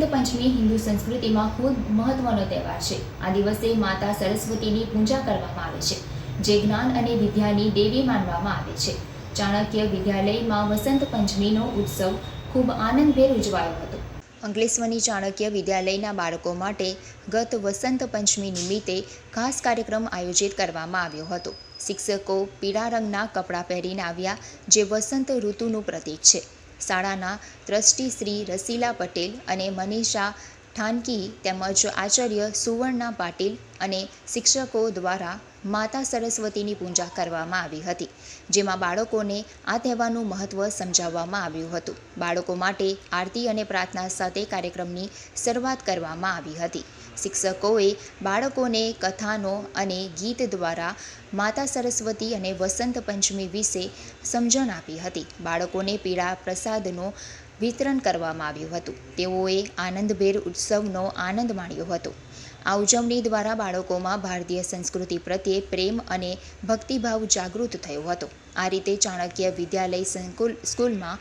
વસંત પંચમી હિન્દુ સંસ્કૃતિમાં ખૂબ મહત્વનો તહેવાર છે। આ દિવસે માતા સરસ્વતીની પૂજા કરવામાં આવે છે, જે જ્ઞાન અને વિદ્યાની દેવી માનવામાં આવે છે। ચાણક્ય વિદ્યાલયમાં વસંત પંચમીનો ઉત્સવ ખૂબ આનંદભેર ઉજવાયો હતો। અંકલેશ્વરની ચાણક્ય વિદ્યાલયના બાળકો માટે ગત વસંત પંચમી નિમિત્તે ખાસ કાર્યક્રમ આયોજિત કરવામાં આવ્યો હતો। શિક્ષકો પીળા રંગના કપડાં પહેરીને આવ્યા, જે વસંત ઋતુનું પ્રતીક છે। શાળાના ટ્રસ્ટી શ્રી રસીલા પટેલ અને મનીષા ઠાનકી તેમજ આચાર્ય સુવર્ણા પાટીલ અને શિક્ષકો દ્વારા માતા સરસ્વતીની પૂજા કરવામાં આવી હતી, જેમાં બાળકોને આ તહેવારનું મહત્ત્વ સમજાવવામાં આવ્યું હતું। બાળકો માટે આરતી અને પ્રાર્થના સાથે કાર્યક્રમની શરૂઆત કરવામાં આવી હતી। શિક્ષકોએ બાળકોને કથાનો અને ગીત દ્વારા માતા સરસ્વતી અને વસંત પંચમી વિશે સમજણ આપી હતી। બાળકોને પીળા પ્રસાદનું વિતરણ કરવામાં આવ્યું હતું। તેઓએ આનંદભેર ઉત્સવનો આનંદ માણ્યો હતો। આ ઉજવણી દ્વારા બાળકોમાં ભારતીય સંસ્કૃતિ પ્રત્યે પ્રેમ અને ભક્તિભાવ જાગૃત થયો હતો। આ રીતે ચાણક્ય વિદ્યાલય સ્કૂલમાં